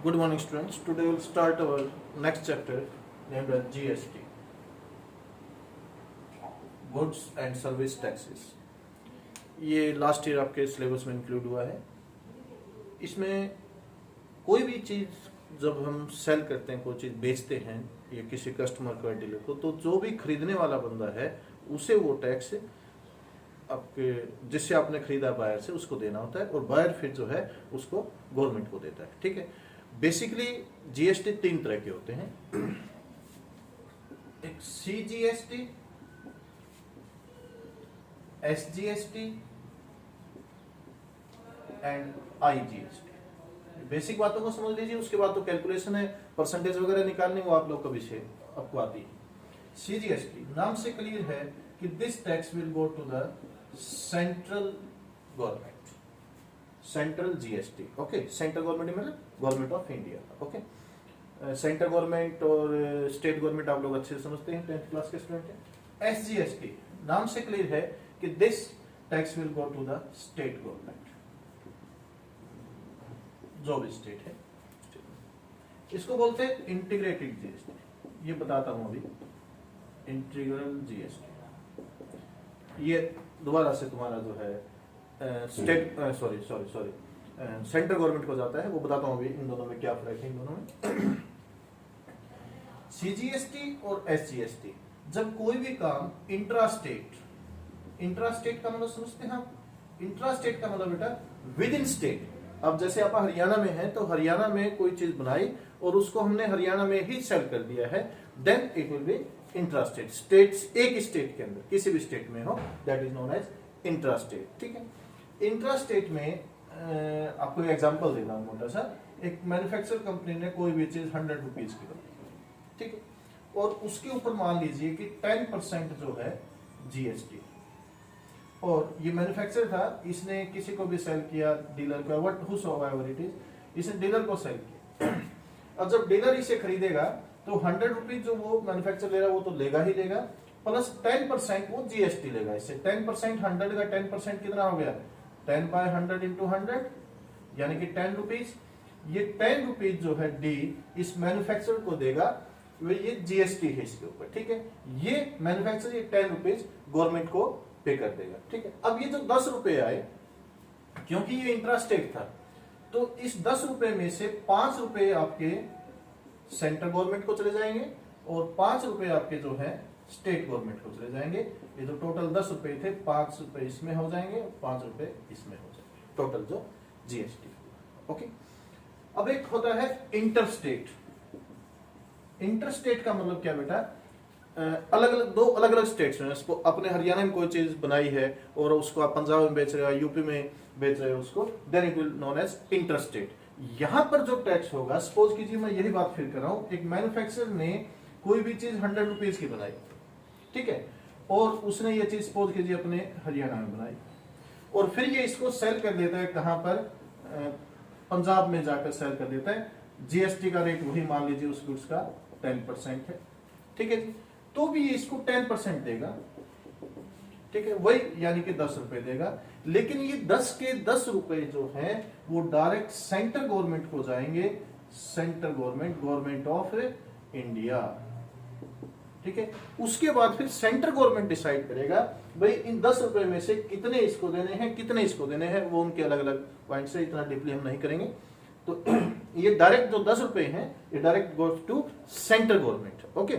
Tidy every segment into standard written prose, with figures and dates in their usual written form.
Good morning, students. Today we'll start our next chapter named as GST, Goods and Service Taxes. ये last year आपके syllabus में include हुआ है. इसमें कोई भी चीज़ जब हम सेल करते हैं, कोई चीज़ बेचते हैं या किसी कस्टमर को डीलर को, तो जो भी खरीदने वाला बंदा है उसे वो टैक्स आपके जिससे आपने खरीदा बायर से उसको देना होता है, और बायर फिर जो है उसको गवर्नमेंट को देता है. ठीक है. बेसिकली जीएसटी तीन तरह के होते हैं. एक CGST, SGST and IGST. Basic बातों को समझ लीजिए, उसके बाद तो कैलकुलेशन है, परसेंटेज वगैरह निकालनी, वो आप लोग का विषय आपको आती है. सीजीएसटी नाम से क्लियर है कि this tax will go to the central government. Central GST, okay. Central government मतलब government of India. Okay. Central government और स्टेट गवर्नमेंट आप लोग अच्छे से समझते हैं, 10th क्लास के स्टूडेंट हैं. एसजीएसटी नाम से क्लियर है कि this tax will go to the state government, जो भी स्टेट है. इसको बोलते हैं इंटीग्रेटेड जीएसटी. ये बताता हूं अभी. इंटीग्रल जीएसटी ये दोबारा से तुम्हारा जो है स्टेट सॉरी सेंट्रल गवर्नमेंट को जाता है. वो बताता हूं अभी इन दोनों में क्या फर्क है. इन दोनों में सीजीएसटी और एसजीएसटी, जब कोई भी काम इंट्रास्टेट का मतलब समझते हैं आप. इंट्रास्टेट का मतलब बेटा विद इन स्टेट. अब जैसे आप हरियाणा में हैं तो हरियाणा में कोई चीज बनाई और उसको हमने हरियाणा में ही सेल कर दिया है, then it will be intrastate. States एक स्टेट के अंदर किसी भी स्टेट में हो, that is known as intrastate. ठीक है. इंट्रास्टेट में आपको एक एग्जांपल देता हूं मोटा सा. एक मैन्युफैक्चर कंपनी ने कोई भी चीज 100 रुपीज की बनाई, ठीक है, और उसके ऊपर मान लीजिए कि 10% जो है जीएसटी. और ये मैन्युफैक्चर था, इसने किसी को भी सेल किया, डीलर को, व्हाट हुसोएवर इट इज, इसने डीलर को सेल किया. अब जब डीलर इसे खरीदेगा तो 100 रुपीज जो वो मैन्युफैक्चर ले रहा है वो तो लेगा ही लेगा, प्लस 10% वो जीएसटी लेगा. इससे 10% 100 का 10% कितना हो गया, 10 बाय 100 इंटू 100 यानी कि 10 रुपीज. ये 10 रुपीज जो है डी इस मैन्युफैक्चरर को देगा, ये जीएसटी है इसके ऊपर. ठीक है. ये मैन्युफैक्चरर ये 10 रुपीज गवर्नमेंट को पे कर देगा. ठीक है. अब ये जो 10 रुपए आए, क्योंकि ये इंट्रास्टेट था, तो इस 10 रुपए में से 5 रुपए आपके सेंट्रल गवर्नमेंट को चले जाएंगे और 5 रुपए आपके जो है स्टेट गवर्नमेंट को चले जाएंगे. ये जो टोटल 10 रुपए थे, 5 रुपए इसमें हो जाएंगे, 5 रुपए इसमें हो जाएंगे, टोटल जो जीएसटी. ओके. अब एक होता है इंटरस्टेट. इंटरस्टेट का मतलब क्या बेटा, दो अलग अलग स्टेट्स में, उसको अपने हरियाणा में कोई चीज बनाई है और उसको आप पंजाब में बेच रहे हो, यूपी में बेच रहे हो उसको, then it will known as interstate. यहां पर जो टैक्स होगा, सपोज कीजिए मैं यही बात फिर कर रहा हूं, एक मैन्युफैक्चरर ने कोई भी चीज 100 रुपीज की बनाई, ठीक है, और उसने ये चीज सपोज कीजिए अपने हरियाणा में बनाई, और फिर ये इसको सेल कर देता है कहां पर, पंजाब में जाकर सेल कर देता है. जीएसटी का रेट वही मान लीजिए उस गुड्स का 10% है. ठीक है जी. तो भी ये इसको 10% देगा. ठीक है. वही यानी कि 10 रुपए देगा. लेकिन ये 10 के 10 रुपए जो हैं वो डायरेक्ट सेंट्रल गवर्नमेंट को जाएंगे. Central government of India. ठीक है. उसके बाद फिर सेंट्रल गवर्नमेंट डिसाइड करेगा भाई इन 10 रुपए में से कितने इसको देने हैं, कितने इसको देने हैं. वो उनके अलग अलग पॉइंट से, इतना डीपली हम नहीं करेंगे. तो ये डायरेक्ट जो 10 रुपए हैं ये direct goes to central government. Okay.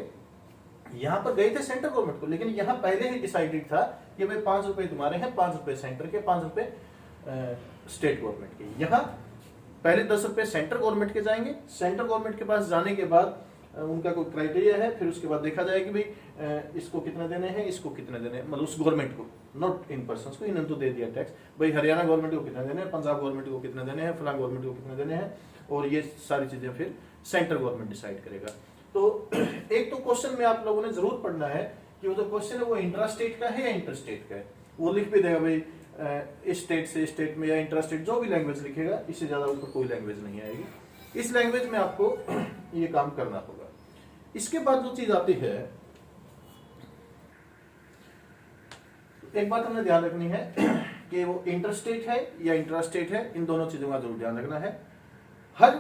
यहां पर गए थे सेंट्रल गवर्नमेंट को, लेकिन यहां पहले ही डिसाइडेड था कि भाई 5 रुपए तुम्हारे हैं, 5 रुपए सेंटर के, 5 रुपए स्टेट गवर्नमेंट के. यहां पहले 10 रुपए सेंट्रल गवर्नमेंट के जाएंगे. सेंट्रल गवर्नमेंट के पास जाने के बाद उनका कोई क्राइटेरिया है, फिर उसके बाद देखा जाएगा कि भाई इसको कितने देने हैं, इसको कितने देने हैं, मतलब उस गवर्नमेंट को, नॉट इन पर्सन को. इन्होंने तो दे दिया टैक्स, भाई हरियाणा गवर्नमेंट को कितने देने हैं, पंजाब गवर्नमेंट को कितने देने हैं, फलां गवर्नमेंट को कितने देने हैं, और ये सारी चीजें फिर सेंट्रल गवर्नमेंट डिसाइड करेगा. तो एक तो क्वेश्चन में आप लोगों ने जरूर पढ़ना है कि वो जो क्वेश्चन है वो इंट्रास्टेट का है या इंटरस्टेट का है. वो लिख भी देगा भाई इस स्टेट से स्टेट में या इंट्रास्टेट, जो भी लैंग्वेज लिखेगा, इससे ज्यादा ऊपर कोई लैंग्वेज नहीं आएगी. इस लैंग्वेज में आपको ये काम करना होगा. इसके बाद जो चीज आती है, एक बात हमें ध्यान रखनी है कि वो इंटरस्टेट है या इंट्रास्टेट है, इन दोनों चीजों का जरूर ध्यान रखना है. हर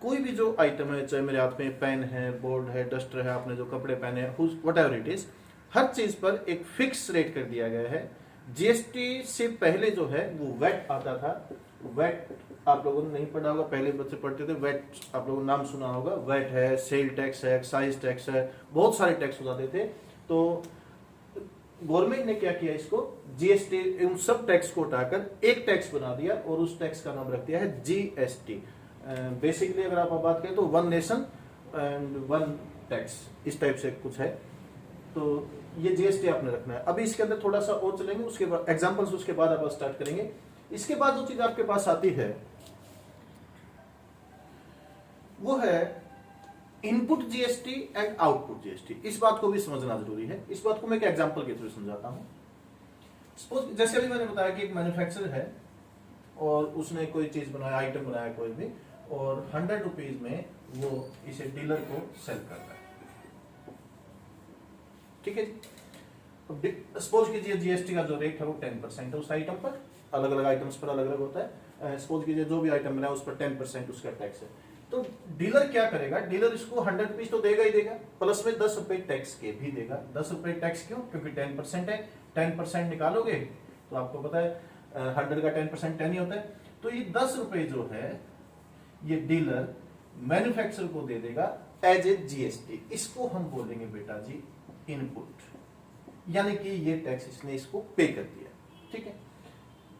कोई भी जो आइटम है, चाहे मेरे हाथ में पेन है, बोर्ड है, डस्टर है, आपने जो कपड़े पहने हैं, वट एवर इट इज, हर चीज पर एक फिक्स रेट कर दिया गया है। जीएसटी से पहले जो है वो वैट आता था। वैट आप लोगों ने नहीं पढ़ा होगा, पहले बच्चे पढ़ते थे। वैट आप लोगों ने नाम सुना होगा। वैट है, सेल टैक्स है, एक्साइज टैक्स है, बहुत सारे टैक्स हो जाते थे। तो गवर्नमेंट ने क्या किया, इसको जीएसटी उन सब टैक्स को उठाकर एक टैक्स बना दिया और उस टैक्स का नाम रख दिया है जीएसटी। बेसिकली अगर आप बात करें तो one nation and one tax, इस टाइप से कुछ है। तो ये जीएसटी आपने रखना है। अभी इसके अंदर थोड़ा सा और चलेंगे, उसके बाद एग्जांपल्स, उसके बाद आप स्टार्ट करेंगे। इसके बाद जो चीज आपके पास आती है वो है input GST and output GST. इस बात को भी समझना जरूरी है। इस बात को मैं एक एग्जांपल के थ्रू समझाता हूं। सपोज जैसे अभी मैंने बताया कि एक मैन्युफैक्चरर है और उसने कोई चीज बनाया, आइटम बनाया कोई भी, और 100 रुपीज में वो इसे डीलर को सेल कर रहा है। ठीक है जी। सपोज कीजिए जीएसटी का जो रेट है वो 10% है उस आइटम पर। अलग अलग आइटम्स पर अलग अलग होता है। सपोज कीजिए जो भी आइटम बनाया उस पर 10% उसका टैक्स है। तो डीलर क्या करेगा, डीलर इसको 100 रुपीज तो देगा ही देगा, प्लस में 10 रुपए टैक्स के भी देगा। 10 रुपए टैक्स क्यों? क्योंकि 10% है। 10% निकालोगे तो आपको पता है 100 का 10% 10 ही होता है। तो ये 10 रुपए जो है ये डीलर मैन्युफैक्चरर को दे देगा एज ए जीएसटी। इसको हम बोलेंगे बेटा जी इनपुट, यानी कि ये टैक्स इसने इसको पे कर दिया। ठीक है।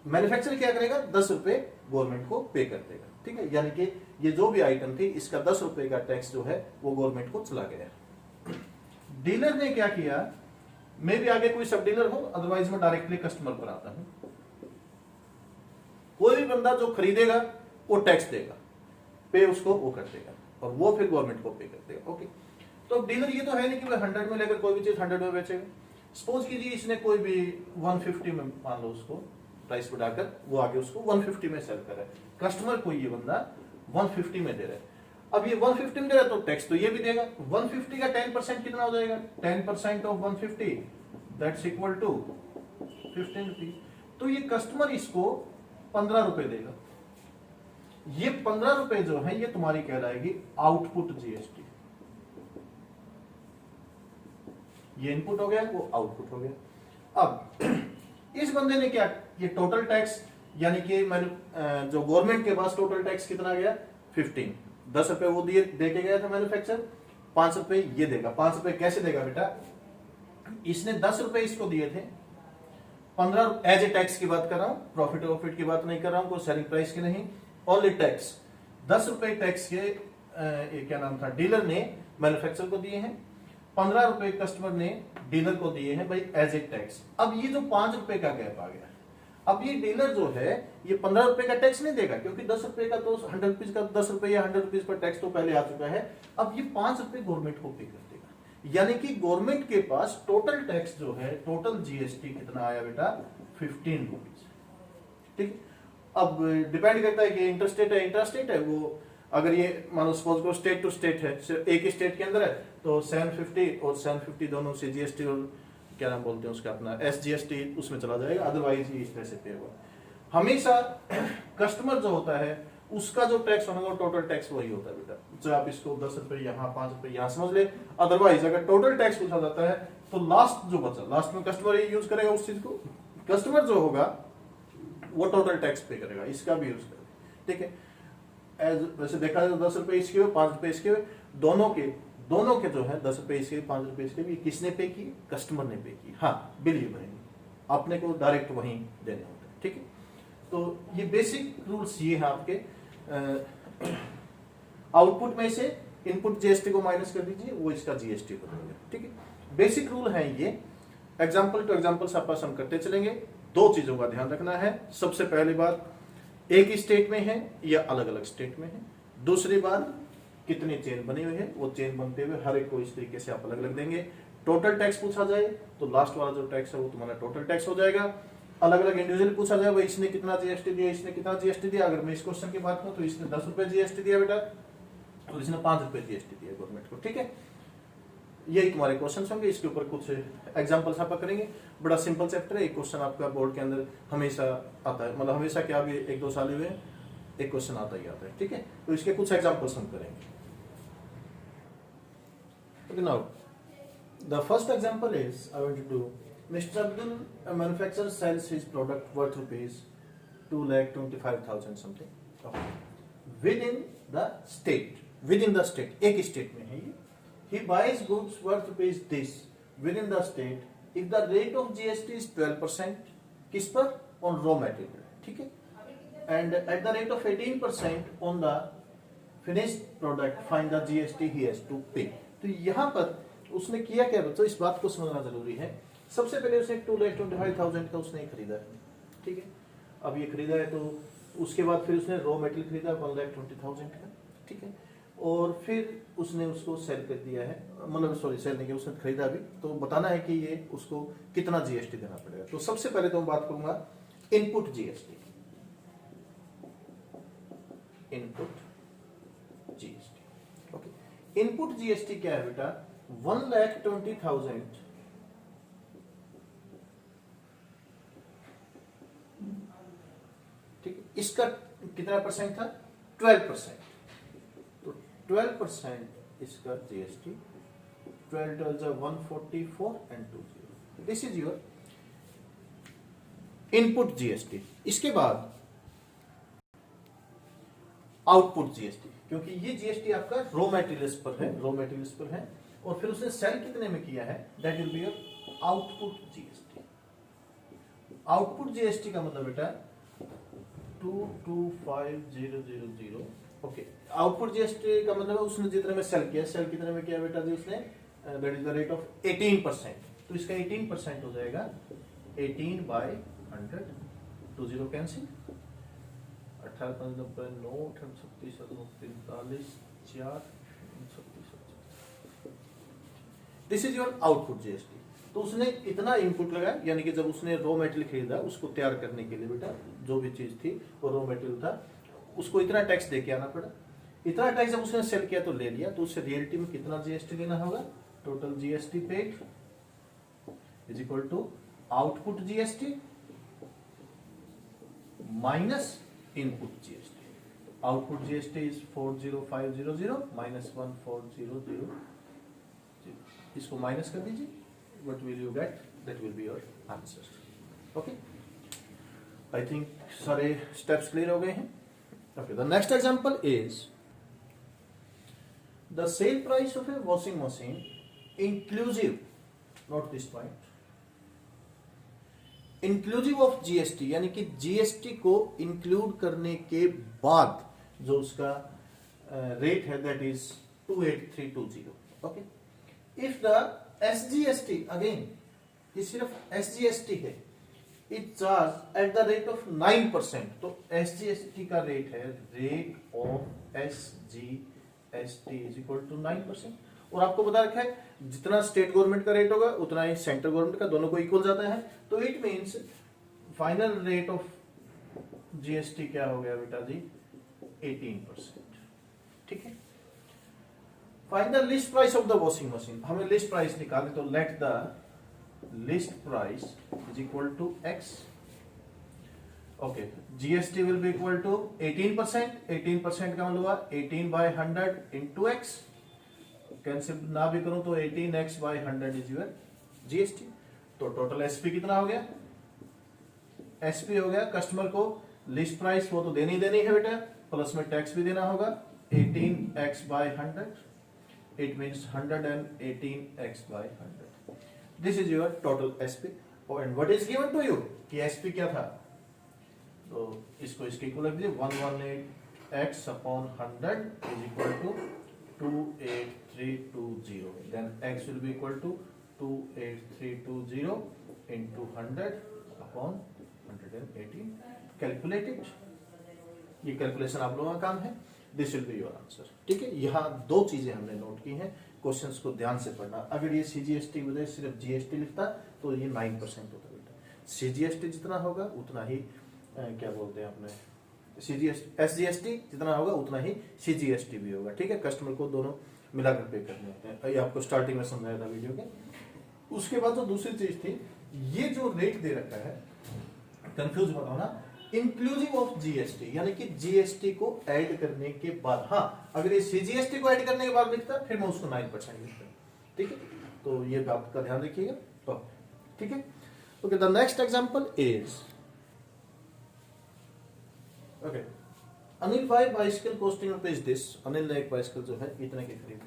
मैन्युफैक्चरर क्या करेगा, 10 रुपए गवर्नमेंट को पे कर देगा। ठीक है, यानी कि ये जो भी आइटम थी इसका 10 रुपए का टैक्स जो है वो गवर्नमेंट को चला गया। डीलर ने क्या किया, मैं भी आगे कोई सब डीलर हूं, अदरवाइज मैं डायरेक्टली कस्टमर पर आता हूं। कोई भी बंदा जो खरीदेगा वो टैक्स देगा, पे उसको वो कर देगा और वो फिर गवर्नमेंट को पे कर देगा। ओके। तो डीलर ये तो है नहीं कि वो 100 में लेकर कोई भी चीज 100 में बेचेगा। सपोज कीजिए इसने कोई भी 150 में, मान लो उसको प्राइस बढ़ाकर वो आगे उसको 150 में सेल कर रहा है। कस्टमर को ये बंदा 150 में दे रहा है। अब ये 150 में दे रहा है तो टैक्स तो ये भी देगा। 150 का 10% कितना हो जाएगा? 10% of 150 that's equal to 15 rupees. तो ये कस्टमर इसको 15 रुपए देगा। ये 15 रुपए जो है ये तुम्हारी कहलाएगी आउटपुट जीएसटी। ये इनपुट हो गया, वो आउटपुट हो गया। अब इस बंदे ने क्या, ये टोटल टैक्स, यानी कि मैंने जो गवर्नमेंट के पास टोटल टैक्स कितना गया 15। 10 रुपए वो दिए दे के गया था मैन्युफैक्चरर, 5 रुपए ये देगा। 5 रुपए कैसे देगा बेटा, इसने 10 रुपए इसको दिए थे, 15 एज ए टैक्स की बात कर रहा हूं, प्रॉफिट प्रॉफिट की बात नहीं कर रहा हूं, कोई सेलिंग प्राइस की नहीं, ओनली टैक्स। 10 रुपए टैक्स के क्या नाम था, डीलर ने मैन्युफैक्चरर को दिए हैं, 15 रुपए कस्टमर ने डीलर को दिए हैं भाई एज ए टैक्स। अब ये जो 5 रुपए का गैप आ गया, अब ये डीलर जो है ये 15 रुपए का टैक्स नहीं देगा, क्योंकि 10 रुपए का तो 100 रुपीज का 10 रुपए या 100 रुपीज पर टैक्स तो पहले आ चुका है। अब ये 5 रुपए गवर्नमेंट को पे कर देगा, यानी कि गवर्नमेंट के पास टोटल टैक्स जो है, टोटल जीएसटी कितना आया बेटा 15 रुपीज। ठीक। अब डिपेंड करता है कि इंटरस्टेट है इंट्रास्टेट है। वो अगर ये मान लो सपोज को स्टेट टू स्टेट है, एक ही स्टेट के अंदर है, तो 750 और 750 दोनों से जीएसटी और क्या नाम बोलते हैं उसका अपना एसजीएसटी उसमें चला जाएगा, अदरवाइज ये इस तरह से पे होगा। हमेशा कस्टमर जो होता है उसका जो टैक्स होगा टोटल टैक्स वही होता है बेटा। जो आप इसको 10 रुपए यहाँ 5 रुपए यहाँ समझ ले, अदरवाइज अगर टोटल टैक्स पूछा जाता है तो लास्ट जो बचा, लास्ट में कस्टमर ही यूज करेगा उस चीज को। कस्टमर जो होगा वो टोटल टैक्स पे करेगा, इसका भी यूज करेगा। ठीक है। वैसे देखा जाए तो 10 रुपए इसके हुए, 5 रुपए इसके हुए, दोनों के जो है 10 रुपए इसके 5 रुपए इसके भी किसने पे की, कस्टमर ने पे की। हाँ बिल ये भरेंगे, अपने को डायरेक्ट वहीं देने होते हैं। ठीक है। तो ये बेसिक रूल्स ये है आपके। आउटपुट में से इनपुट जीएसटी को माइनस कर दीजिए, वो इसका जीएसटी बनेगा। ठीक है। बेसिक रूल है ये। एग्जाम्पल टू एग्जाम्पल सब पास हम करते चलेंगे। 2 चीजों का ध्यान रखना है। सबसे पहली बात, एक ही स्टेट में है या अलग अलग स्टेट में है। दूसरी बात, कितनी चेन बनी हुई है, वो चेन बनते हुए हर एक को इस तरीके से आप अलग अलग देंगे। टोटल टैक्स पूछा जाए तो लास्ट वाला जो टैक्स है वो तुम्हारा टोटल टैक्स हो जाएगा। अलग अलग इंडिविजुअल पूछा जाए, भाई इसने कितना जीएसटी दिया, इसने कितना जीएसटी दिया। अगर मैं इस क्वेश्चन की बात करूं तो इसने 10 रुपए जीएसटी दिया बेटा, और इसने 5 रुपए जीएसटी दिया गवर्नमेंट को। ठीक है। यही तुम्हारे क्वेश्चन होंगे। इसके ऊपर कुछ एग्जाम्पल्स आप करेंगे। बड़ा सिंपल चैप्टर है। एक क्वेश्चन आपका बोर्ड के अंदर हमेशा आता है, मतलब हमेशा क्या, अभी 1-2 साल हुए एक क्वेश्चन आता ही आता है, ठीक है। तो इसके कुछ एग्जांपल्स हम करेंगे। Okay, now the first example is I want to do Mr. Abdul, a manufacturer, sells his product worth rupees 2,25,000 something, okay, within the state, एक स्टेट में है ये। He buys goods worth rupees this within the state if the rate of GST is 12%, किस पर? On raw material, ठीक है, and at the rate of 18% on the finished product, find the GST he has to pay। तो यहाँ पर उसने किया क्या बच्चों, इस बात को समझना जरूरी है। सबसे पहले उसने 2,25,000 का उसने खरीदा है, ठीक है। अब ये खरीदा है तो उसके बाद फिर उसने रॉ मटेरियल खरीदा 1,20,000 का, ठीक है, और फिर उसने उसको सेल कर दिया है, मतलब सॉरी सेल नहीं किया, उसने खरीदा भी, तो बताना है कि ये उसको कितना जीएसटी देना पड़ेगा। तो सबसे पहले तो मैं बात करूंगा input GST. Okay, input GST क्या है बेटा? 1,20,000 इसका कितना परसेंट था? 12%। तो 12% इसका GST, 12 12 144 and 20। This is your input GST. इसके बाद आउटपुट जीएसटी, क्योंकि ये जीएसटी आपका रॉ मटेरियल्स पर है, और फिर उसने सेल कितने में किया है, that will be your output GST. Output GST का मतलब बेटा 225,000। ओके, आउटपुट जीएसटी का मतलब उसने जितने में सेल कितने में किया बेटा जी उसने, that is the rate of 18%। तो इसका 18% हो जाएगा 18/100, 20 cancel, 18 5 9 9 36 43 4 36। This is your output GST. तो उसने इतना इनपुट लगाया, यानी कि जब उसने रॉ मटेरियल खरीदा उसको तैयार करने के लिए बेटा, जो भी चीज थी वो रॉ मटेरियल था, उसको इतना टैक्स देके आना पड़ा। इतना टैक्स जब उसने सेल किया तो ले लिया, तो उससे रियलिटी में कितना जीएसटी देना होगा? Total GST paid is equal to output GST minus input GST. Output GST is 40500 minus 1400। इसको माइनस कर दीजिए, what will you get? That will be your answer. Okay, I think सारे steps clear हो गए हैं। Okay, the next example is the sale price of a washing machine inclusive, not this point, inclusive of GST, यानी कि GST को include करने के बाद जो उसका रेट है that is 28320। Okay, if the SGST, again ये सिर्फ SGST है, it charge at the rate of 9%। तो SGST का रेट है, rate of SGST is equal to 9%। और आपको बता रखा है जितना स्टेट गवर्नमेंट का रेट होगा उतना ही सेंट्रल गवर्नमेंट का, दोनों को इक्वल जाता है। तो it means final rate of GST क्या हो गया बेटा जी? 18%, ठीक है। Find the list price of the washing machine। हमें लिस्ट प्राइस निकालनी, तो let the list price is equal to x। Okay, GST will be equal to 18%। 18% का मतलब हुआ 18/100 इंटू x। कैंसिल ना भी करूं तो 18x/100 इज योर जीएसटी। तो टोटल एसपी कितना हो गया? एसपी हो गया कस्टमर को लिस्ट प्राइस वो तो देनी है बेटा, प्लस में टैक्स भी देना होगा 18x/100। It means 118x/100. This is your total SP. And what is given to you? कि SP क्या था? तो इसको इसके इक्वल रख दीजिए, 118x/100 is equal to 28320. Then x will be equal to 28320 into 100/118. Calculate it. ये कैलकुलेशन आप लोगों का काम है। This will be your answer, ठीक है। यहाँ दो चीजें हमने नोट की हैं, क्वेश्चंस को ध्यान से पढ़ना। अगर ये सीजीएसटी की बजाय सिर्फ जीएसटी लिखता तो ये 9% होता बेटा। सीजीएसटी जितना होगा उतना ही क्या बोलते हैं अपने एसजीएसटी जितना होगा उतना ही सीजीएसटी भी होगा, ठीक है। कस्टमर को दोनों मिलाकर पे करने होते हैं। ये आपको स्टार्टिंग में समझाया था वीडियो के। उसके बाद जो दूसरी चीज थी, ये जो रेट दे रखा है, कंफ्यूज मत होना, इंक्लूसिव ऑफ जीएसटी, यानी कि जीएसटी को ऐड करने के बाद। हाँ, अगर ये सीजीएसटी को ऐड करने के बाद लिखता फिर मैं उसको 9% लिखता। ठीक है, तो ये बात का ध्यान रखिएगा। तो ठीक है, okay, the next example is, okay, Anil भाई bicycle costing rupees this. Anil ने एक बाइसिकल जो है इतने की खरीदी।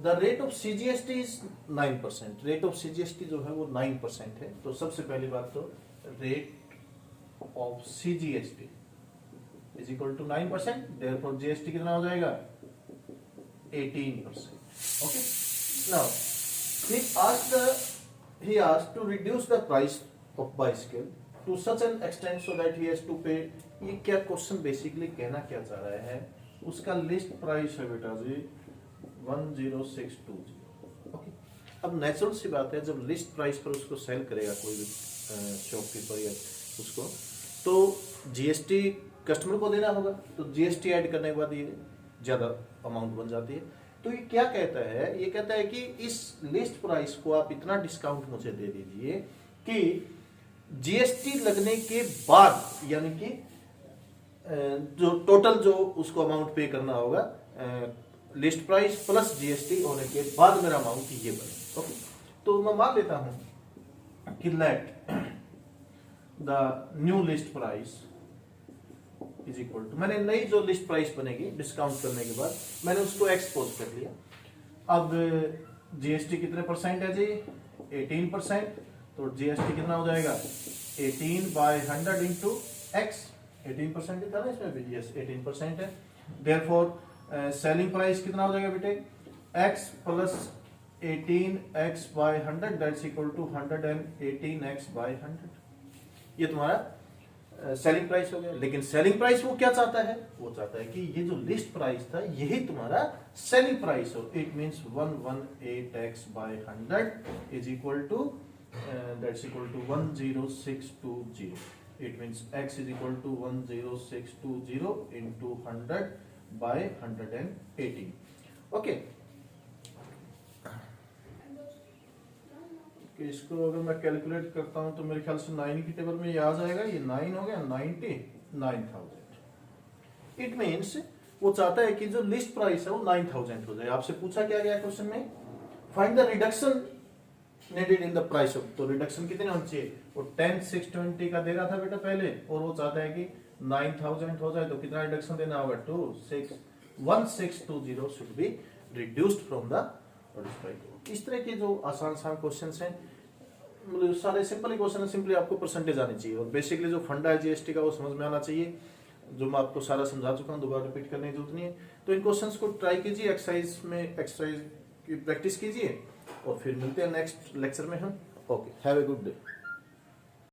The rate of CGST is 9%। Rate of CGST जो है वो 9% है। तो सबसे पहली बात तो rate of CGST is equal to 9%, therefore GST कितना हो जाएगा 18%। Okay, now he asked to reduce the price of bicycle to such an extent so that he has to pay। ये क्या क्वेश्चन बेसिकली कहना क्या चाह रहा है, उसका लिस्ट प्राइस है बेटा जी 10620। ओके, अब नेचुरल सी बात है, जब लिस्ट प्राइस पर उसको सेल करेगा कोई भी शॉपकीपर या उसको, तो जीएसटी कस्टमर को देना होगा। तो जीएसटी ऐड करने के बाद ये ज्यादा अमाउंट बन जाती है। तो ये क्या कहता है, ये कहता है कि इस लिस्ट प्राइस को आप इतना डिस्काउंट मुझे दे दीजिए कि जीएसटी लगने के बाद, यानी कि जो टोटल जो उसको अमाउंट पे करना होगा लिस्ट प्राइस प्लस जीएसटी होने के बाद मेरा अमाउंट ये बने। ओके, तो मैं मान लेता हूं कि let the new list price is equal to, मैंने नई जो लिस्ट प्राइस बनेगी डिस्काउंट करने के बाद मैंने उसको एक्सपोज कर लिया। अब जीएसटी कितने परसेंट है जी 18%, तो जीएसटी कितना हो जाएगा 18/100 इंटू एक्स। 18% ही था ना इसमें भी, यस 18% है। देयरफॉर सेलिंग प्राइस कितना हो जाएगा बेटे x plus 18x/100 that's equal to 118x/100। ये तुम्हारा सेलिंग प्राइस हो गया। लेकिन सेलिंग प्राइस वो क्या चाहता है, वो चाहता है कि ये जो लिस्ट प्राइस था यही तुम्हारा सेलिंग प्राइस हो। It means 118x/100 is equal to that's equal to 10620। It means x is equal to 10620 into 100/118। ओके, कि इसको अगर मैं कैलकुलेट करता हूं तो मेरे ख्याल से 9 की टेबल में ये आ जाएगा। ये 9 हो गया 99,000। इट मींस वो चाहता है कि जो लिस्ट प्राइस है वो 9,000 हो जाए। आपसे पूछा क्या गया क्वेश्चन में, find the reduction needed in the price of. तो रिडक्शन कितने होने चाहिए, वो 10,620 का दे रहा था बेटा पहले, और वो चाहता है कि 9,000 हो जाए। तो कितना रिडक्शन देना होगा 1620 should be reduced from the. इस तरह के जो आसान क्वेश्चन हैं, मतलब सारे सिंपल ही क्वेश्चन है, सिंपली आपको परसेंटेज आनी चाहिए और बेसिकली जो फंडा है जीएसटी का वो समझ में आना चाहिए। जो मैं आपको सारा समझा चुका हूं, दोबारा रिपीट करने की जरूरत नहीं है। तो इन क्वेश्चंस को ट्राई कीजिए, एक्सरसाइज की प्रैक्टिस कीजिए और फिर मिलते हैं नेक्स्ट लेक्चर में हम। Okay, have a good day.